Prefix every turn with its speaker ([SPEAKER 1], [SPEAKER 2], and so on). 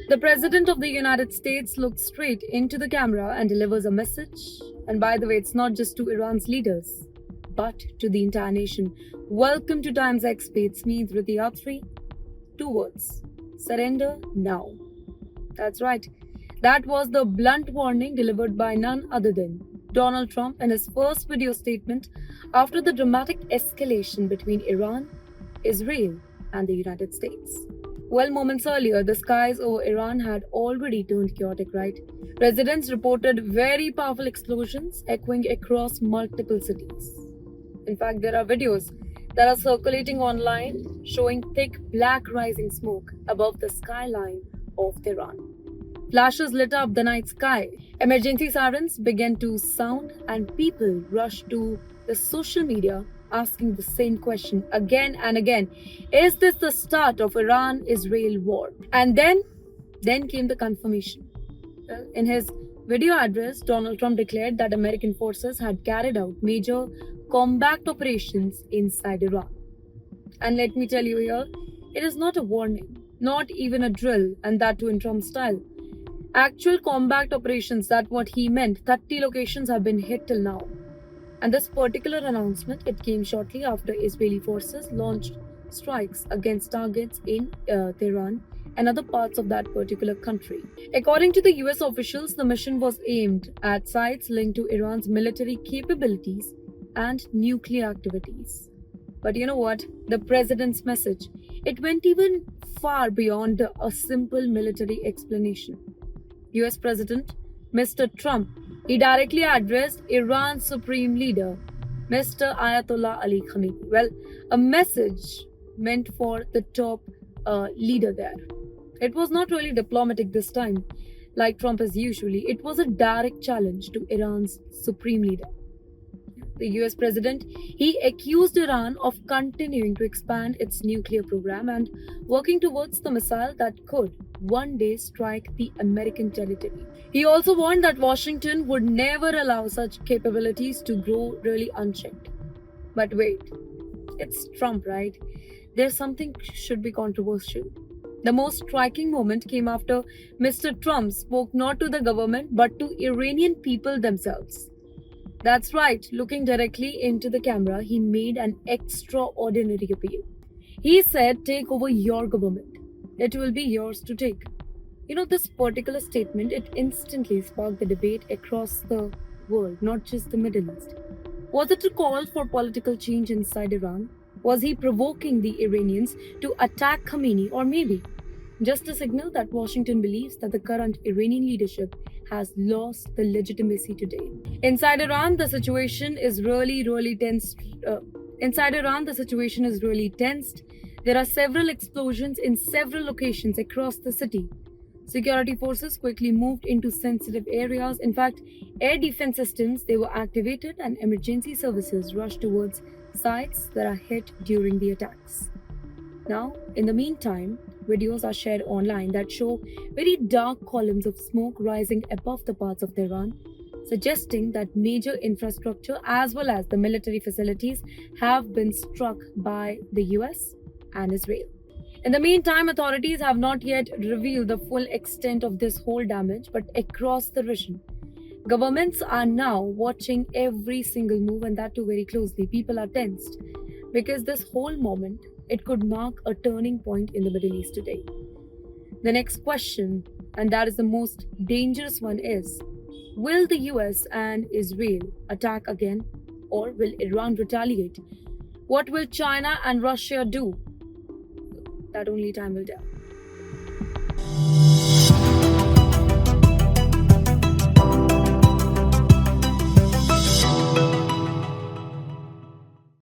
[SPEAKER 1] The President of the United States looks straight into the camera and delivers a message. And by the way, it's not just to Iran's leaders, but to the entire nation. Welcome to Times X. It's me, Dhriti Atri. 2 words: surrender now. That's right. That was the blunt warning delivered by none other than Donald Trump in his first video statement after the dramatic escalation between Iran, Israel, and the United States. Well, moments earlier, the skies over Iran had already turned chaotic, right? Residents reported very powerful explosions echoing across multiple cities. In fact, there are videos that are circulating online showing thick black rising smoke above the skyline of Tehran. Flashes lit up the night sky. Emergency sirens began to sound, and people rushed to the social media asking the same question again and again. Is this the start of Iran-Israel war? And then came the confirmation. In his video address, Donald Trump declared that American forces had carried out major combat operations inside Iran. And let me tell you here, it is not a warning, not even a drill, and that too in Trump style. Actual combat operations, that's what he meant. 30 locations have been hit till now. And this particular announcement, it came shortly after Israeli forces launched strikes against targets in Tehran and other parts of that particular country. According to the US officials, the mission was aimed at sites linked to Iran's military capabilities and nuclear activities. But you know what? The president's message, it went even far beyond a simple military explanation. US President Mr. Trump, he directly addressed Iran's supreme leader, Mr. Ayatollah Ali Khamenei. Well, a message meant for the top leader there. It was not really diplomatic this time, like Trump is usually. It was a direct challenge to Iran's supreme leader. The US president, he accused Iran of continuing to expand its nuclear program and working towards the missile that could one day strike the American territory. He also warned that Washington would never allow such capabilities to grow really unchecked. But wait, it's Trump, right? There's something should be controversial. The most striking moment came after Mr. Trump spoke not to the government but to Iranian people themselves. That's right, looking directly into the camera, he made an extraordinary appeal. He said, "Take over your government. It will be yours to take." You know, this particular statement, it instantly sparked the debate across the world, not just the Middle East. Was it a call for political change inside Iran? Was he provoking the Iranians to attack Khamenei, or maybe just a signal that Washington believes that the current Iranian leadership has lost the legitimacy today? Inside Iran, the situation is really tense. Inside Iran, the situation is really tensed. There are several explosions in several locations across the city. Security forces quickly moved into sensitive areas. In fact, air defense systems, they were activated, and emergency services rushed towards sites that are hit during the attacks. Now, in the meantime, videos are shared online that show very dark columns of smoke rising above the parts of Tehran, suggesting that major infrastructure as well as the military facilities have been struck by the US and Israel. In the meantime, authorities have not yet revealed the full extent of this whole damage, but across the region, governments are now watching every single move, and that too very closely. People are tensed because this whole moment, it could mark a turning point in the Middle East today. The next question, and that is the most dangerous one, is: will the US and Israel attack again, or will Iran retaliate? What will China and Russia do? That only time will tell.